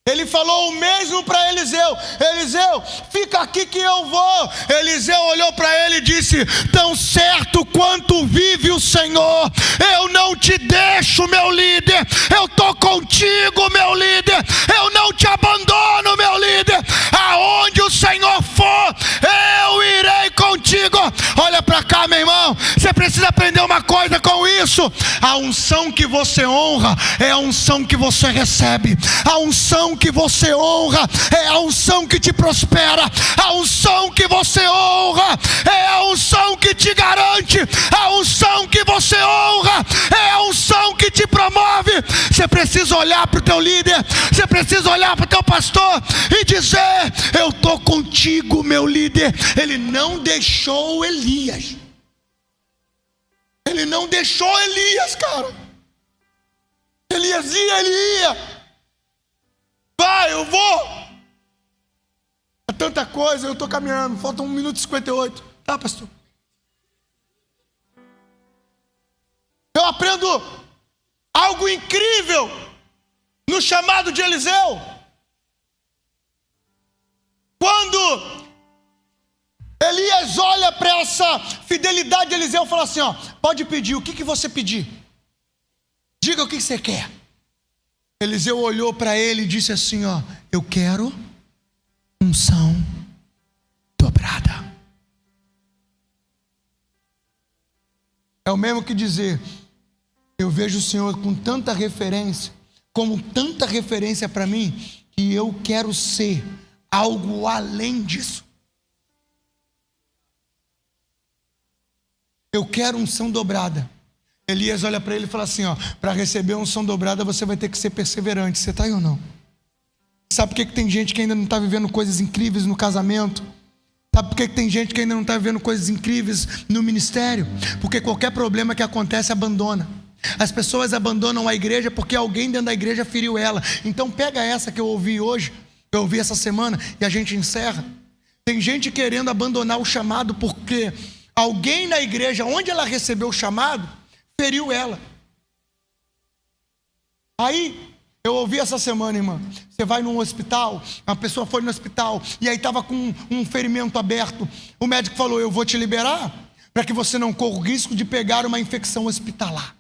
Speaker 1: Ele falou o mesmo para Eliseu. Eliseu, fica aqui que eu vou. Eliseu olhou para ele e disse, tão certo quanto vive o Senhor, eu não te deixo, meu líder. Eu estou contigo, meu líder. Eu não te abandono, meu líder. Aonde o Senhor for, eu irei contigo. Olha para cá, meu irmão. Você precisa aprender uma coisa com isso. A unção que você honra é a unção que você recebe. A unção que você honra é a unção que te prospera. A unção que você honra é a unção que te garante. A unção que você honra é a unção que te promove. Você precisa olhar para o teu líder, você precisa olhar para o teu pastor e dizer, eu estou contigo, meu líder. Ele não deixou Elias. Ele não deixou Elias, cara. Elias ia, ele ia. Vai, eu vou. É tanta coisa, eu estou caminhando. Falta 1 minuto e 58. Tá, pastor? Eu aprendo algo incrível no chamado de Eliseu. Quando Elias olha para essa fidelidade de Eliseu e fala assim, ó, pode pedir, o que você pedir? Diga o que você quer. Eliseu olhou para ele e disse assim, ó, eu quero unção dobrada. É o mesmo que dizer, eu vejo o Senhor com tanta referência, como tanta referência para mim, que eu quero ser algo além disso. Eu quero unção dobrada. Elias olha para ele e fala assim, ó, para receber unção dobrada você vai ter que ser perseverante. Você está aí ou não? Sabe por que tem gente que ainda não está vivendo coisas incríveis no casamento? Sabe por que tem gente que ainda não está vivendo coisas incríveis no ministério? Porque qualquer problema que acontece, abandona. As pessoas abandonam a igreja porque alguém dentro da igreja feriu ela. Então pega essa que eu ouvi hoje, eu ouvi essa semana, e a gente encerra. Tem gente querendo abandonar o chamado porque alguém na igreja, onde ela recebeu o chamado, feriu ela. Aí, eu ouvi essa semana, irmã, você vai num hospital, uma pessoa foi no hospital, e aí estava com um ferimento aberto, o médico falou, eu vou te liberar, para que você não corra o risco de pegar uma infecção hospitalar.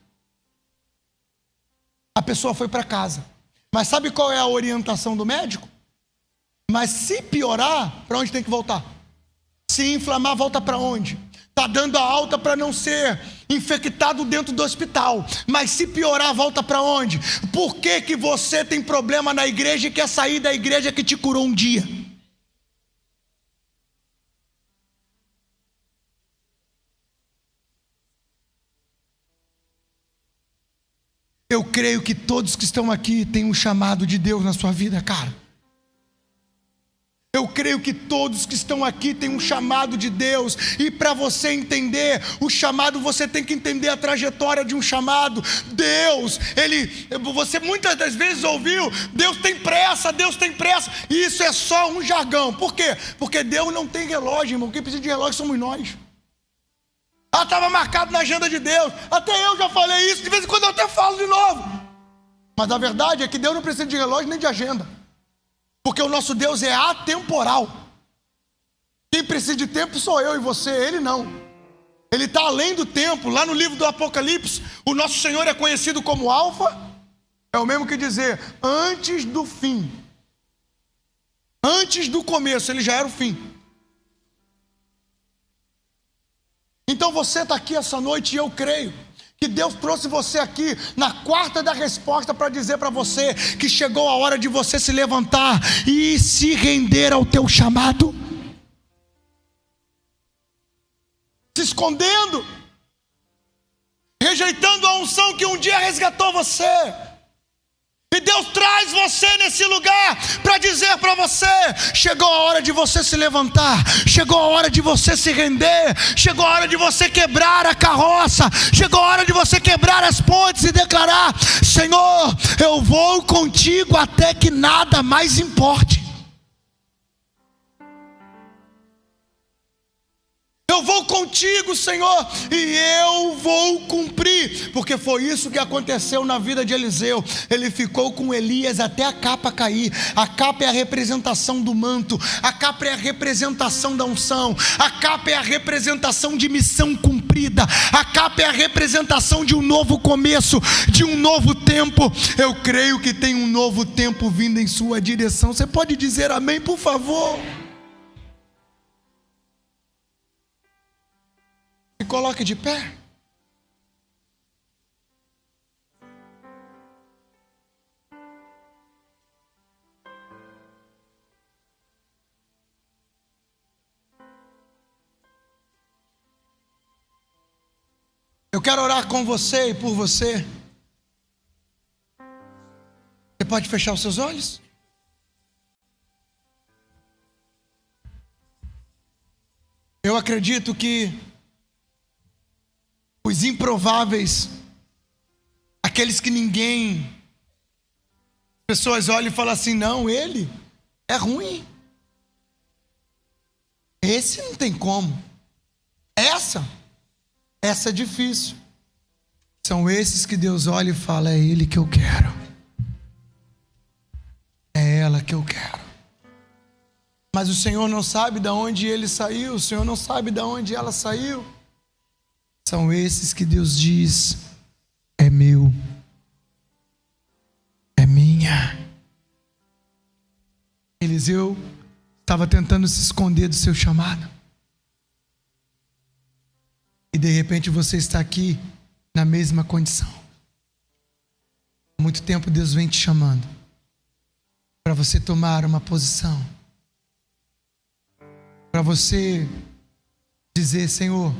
Speaker 1: A pessoa foi para casa, mas sabe qual é a orientação do médico? Mas se piorar, para onde tem que voltar? Se inflamar, volta para onde? Está dando a alta para não ser infectado dentro do hospital. Mas se piorar, volta para onde? Por que você tem problema na igreja e quer sair da igreja que te curou um dia? Eu creio que todos que estão aqui têm um chamado de Deus na sua vida, cara. Eu creio que todos que estão aqui têm um chamado de Deus. E para você entender o chamado, você tem que entender a trajetória de um chamado. Deus, você muitas das vezes ouviu, Deus tem pressa, Deus tem pressa. E isso é só um jargão. Por quê? Porque Deus não tem relógio, irmão. Quem precisa de relógio somos nós. Estava marcado na agenda de Deus. Até eu já falei isso, de vez em quando eu até falo de novo. Mas a verdade é que Deus não precisa de relógio nem de agenda. Porque o nosso Deus é atemporal. Quem precisa de tempo sou eu e você, Ele não. Ele está além do tempo. Lá no livro do Apocalipse, o nosso Senhor é conhecido como Alfa. É o mesmo que dizer, antes do fim. Antes do começo, Ele já era o fim. Então você está aqui essa noite e eu creio que Deus trouxe você aqui na quarta da resposta para dizer para você que chegou a hora de você se levantar e se render ao teu chamado. Se escondendo, rejeitando a unção que um dia resgatou você. E Deus traz você nesse lugar para dizer para você: chegou a hora de você se levantar, chegou a hora de você se render, chegou a hora de você quebrar a carroça, chegou a hora de você quebrar as pontes e declarar: Senhor, eu vou contigo até que nada mais importe. Eu vou contigo, Senhor, e eu vou cumprir, porque foi isso que aconteceu na vida de Eliseu. Ele ficou com Elias até a capa cair. A capa é a representação do manto, a capa é a representação da unção, a capa é a representação de missão cumprida, a capa é a representação de um novo começo, de um novo tempo. Eu creio que tem um novo tempo vindo em sua direção. Você pode dizer amém, por favor? Se coloque de pé. Eu quero orar com você e por você. Você pode fechar os seus olhos? Eu acredito que os improváveis, aqueles que ninguém, pessoas olham e falam assim: não, ele é ruim, esse não tem como, essa é difícil. São esses que Deus olha e fala: é ele que eu quero, é ela que eu quero. Mas o Senhor não sabe de onde ele saiu, o Senhor não sabe de onde ela saiu. São esses que Deus diz: é meu, é minha. Eliseu estava tentando se esconder do seu chamado. E de repente você está aqui na mesma condição. Há muito tempo Deus vem te chamando para você tomar uma posição, para você dizer: Senhor,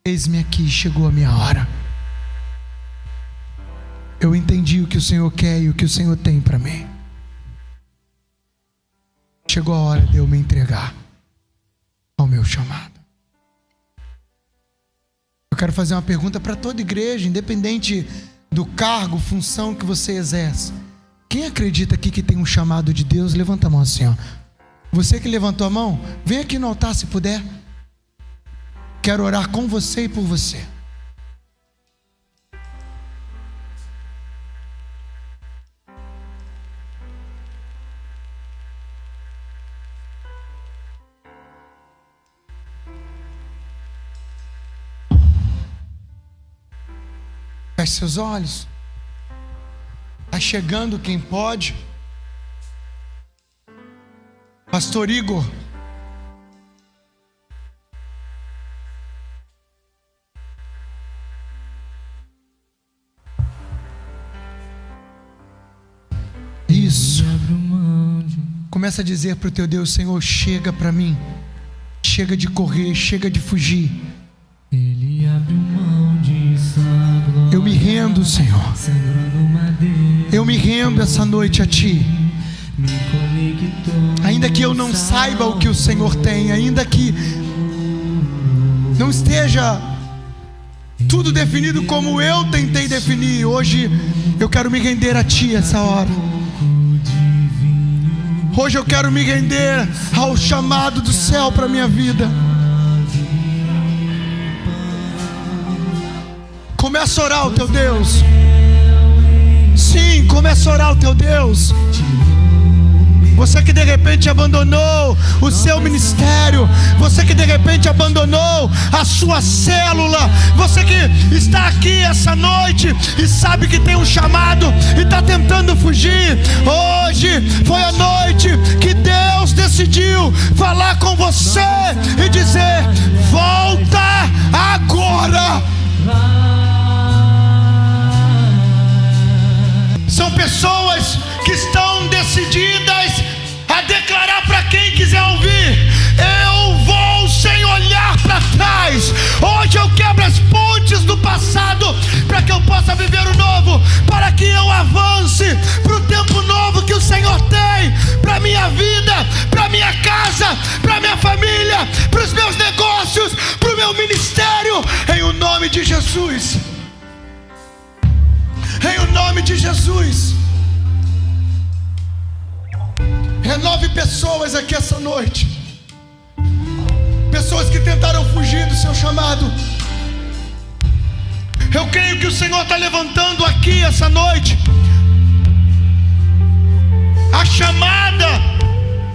Speaker 1: eis-me aqui, chegou a minha hora. Eu entendi o que o Senhor quer e o que o Senhor tem para mim. Chegou a hora de eu me entregar ao meu chamado. Eu quero fazer uma pergunta para toda igreja, independente do cargo, função que você exerce. Quem acredita aqui que tem um chamado de Deus? Levanta a mão assim, ó. Você que levantou a mão, vem aqui no altar se puder. Quero orar com você e por você. Feche seus olhos. Está chegando quem pode. Pastor Igor. Isso. Começa a dizer para o teu Deus: Senhor, chega para mim. Chega de correr, chega de fugir.
Speaker 2: Ele abriu mão de sua glória.
Speaker 1: Eu me rendo, Senhor. Eu me rendo essa noite a Ti. Ainda que eu não saiba o que o Senhor tem, ainda que não esteja tudo definido como eu tentei definir, hoje eu quero me render a Ti essa hora. Hoje eu quero me render ao chamado do céu para a minha vida. Começa a orar o teu Deus. Sim, começa a orar o teu Deus. Você que de repente abandonou o seu ministério, você que de repente abandonou a sua célula, você que está aqui essa noite e sabe que tem um chamado e está tentando fugir, hoje foi a noite que Deus decidiu falar com você e dizer: volta agora. São pessoas que estão decididas a declarar para quem quiser ouvir: eu vou sem olhar para trás. Hoje eu quebro as pontes do passado minha vida, para minha casa, para minha família, para os meus negócios, para o meu ministério, em o nome de Jesus. Em o nome de Jesus. Renove pessoas aqui essa noite, pessoas que tentaram fugir do seu chamado. Eu creio que o Senhor está levantando aqui essa noite a chamada,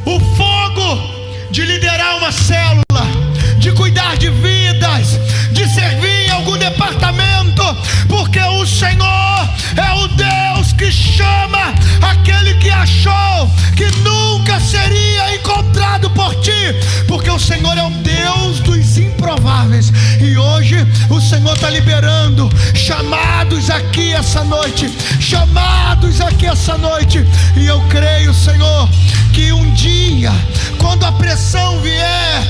Speaker 1: o fogo de liderar uma célula, de cuidar de vidas, de servir em algum departamento, porque o Senhor é o Deus que chama aquele que achou que nunca seria encontrado por ti, porque o Senhor é o Deus dos improváveis. E hoje o Senhor está liberando chamados aqui essa noite, chamados aqui essa noite. E eu creio, Senhor, que um dia, quando a pressão vier,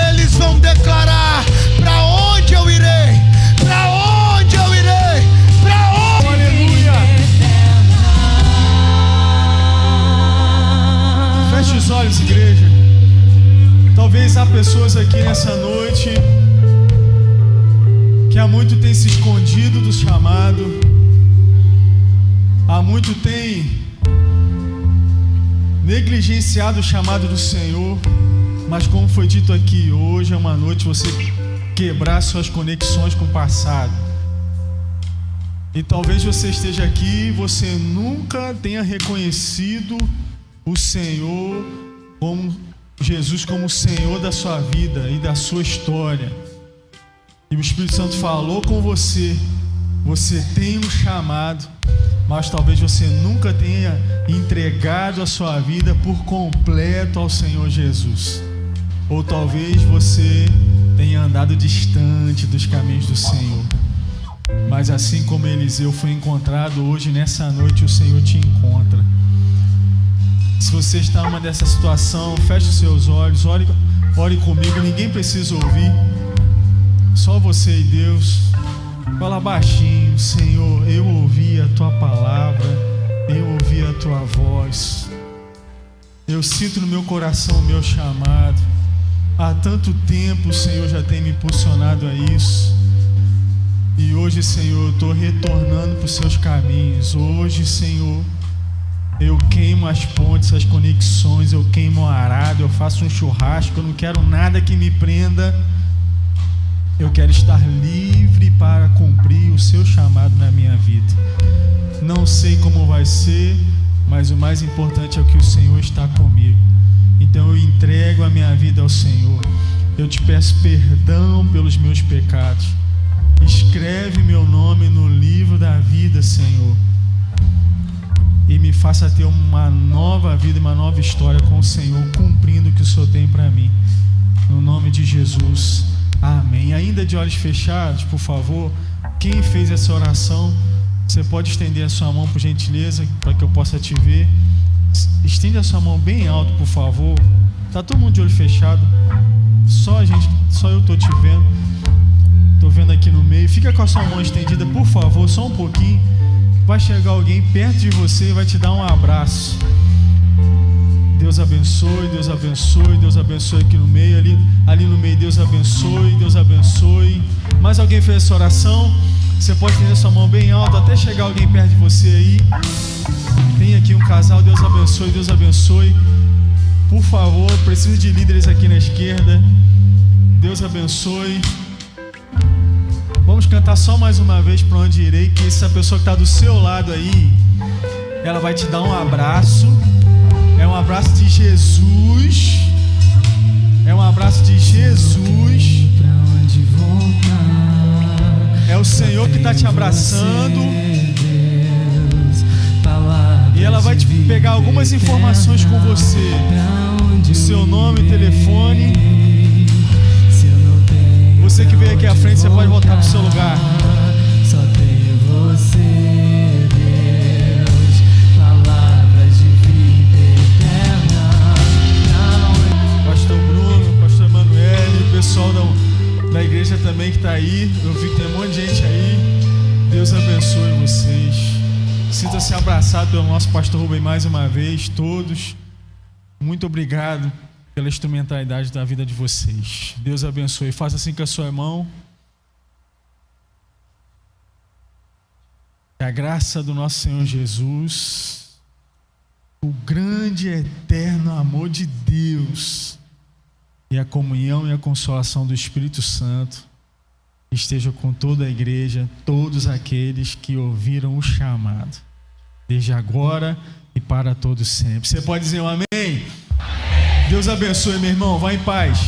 Speaker 1: eles vão declarar: para onde eu irei? Para onde eu irei? Para onde?
Speaker 3: Aleluia! Feche os olhos, igreja. Talvez há pessoas aqui nessa noite que há muito tem se escondido do chamado, há muito tem negligenciado o chamado do Senhor. Mas como foi dito aqui, hoje é uma noite você quebrar suas conexões com o passado. E talvez você esteja aqui e você nunca tenha reconhecido o Senhor como Jesus, como o Senhor da sua vida e da sua história. E o Espírito Santo falou com você: você tem um chamado, mas talvez você nunca tenha entregado a sua vida por completo ao Senhor Jesus. Ou talvez você tenha andado distante dos caminhos do Senhor. Mas assim como Eliseu foi encontrado, hoje nessa noite o Senhor te encontra. Se você está numa dessa situação, feche os seus olhos, ore comigo, ninguém precisa ouvir, só você e Deus. Fala baixinho: Senhor, eu ouvi a Tua palavra, eu ouvi a Tua voz, eu sinto no meu coração o meu chamado. Há tanto tempo o Senhor já tem me impulsionado a isso. E hoje, Senhor, eu estou retornando para os seus caminhos. Hoje, Senhor, eu queimo as pontes, as conexões, eu queimo o arado, eu faço um churrasco. Eu não quero nada que me prenda. Eu quero estar livre para cumprir o seu chamado na minha vida. Não sei como vai ser, mas o mais importante é que o Senhor está comigo. Então eu entrego a minha vida ao Senhor. Eu te peço perdão pelos meus pecados. Escreve meu nome no livro da vida, Senhor, e me faça ter uma nova vida, uma nova história com o Senhor, cumprindo o que o Senhor tem para mim. No nome de Jesus, amém. Ainda de olhos fechados, por favor, quem fez essa oração, você pode estender a sua mão, por gentileza, para que eu possa te ver. Estende a sua mão bem alto, por favor. Tá todo mundo de olho fechado? Só eu estou te vendo. Estou vendo aqui no meio. Fica com a sua mão estendida, por favor, só um pouquinho. Vai chegar alguém perto de você e vai te dar um abraço. Deus abençoe, Deus abençoe, Deus abençoe aqui no meio, ali no meio. Deus abençoe, Deus abençoe. Mais alguém fez essa oração? Você pode estender a sua mão bem alto até chegar alguém perto de você aí. Tem aqui um casal. Deus abençoe, Deus abençoe. Por favor, preciso de líderes aqui na esquerda. Deus abençoe. Vamos cantar só mais uma vez para onde irei, que essa pessoa que está do seu lado aí, ela vai te dar um abraço. É um abraço de Jesus. É um abraço de Jesus. É o Senhor que está te abraçando. E ela vai te pegar algumas informações com você: o seu nome, telefone. Você que veio aqui à frente, você pode voltar pro seu lugar.
Speaker 2: Só tem você, Deus, palavras de vida eterna.
Speaker 3: Pastor Bruno, Pastor Emanuele, o pessoal da igreja também que está aí. Eu vi que tem um monte de gente aí. Deus abençoe vocês. Sinta-se abraçado pelo nosso pastor Rubem mais uma vez, todos. Muito obrigado pela instrumentalidade da vida de vocês. Deus abençoe. Faça assim com a sua mão. Que a graça do nosso Senhor Jesus, o grande e eterno amor de Deus e a comunhão e a consolação do Espírito Santo esteja com toda a igreja, todos aqueles que ouviram o chamado, desde agora e para todos sempre. Você pode dizer um amém? Deus abençoe, meu irmão. Vai em paz.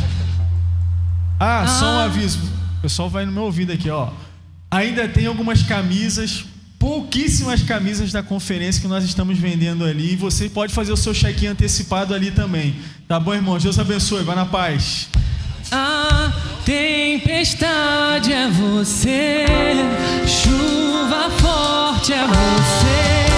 Speaker 3: Só um aviso. O pessoal vai no meu ouvido aqui, ó. Ainda tem algumas camisas, pouquíssimas camisas da conferência que nós estamos vendendo ali. E você pode fazer o seu check-in antecipado ali também. Tá bom, irmão? Deus abençoe. Vai na paz.
Speaker 2: A tempestade é você, chuva forte é você.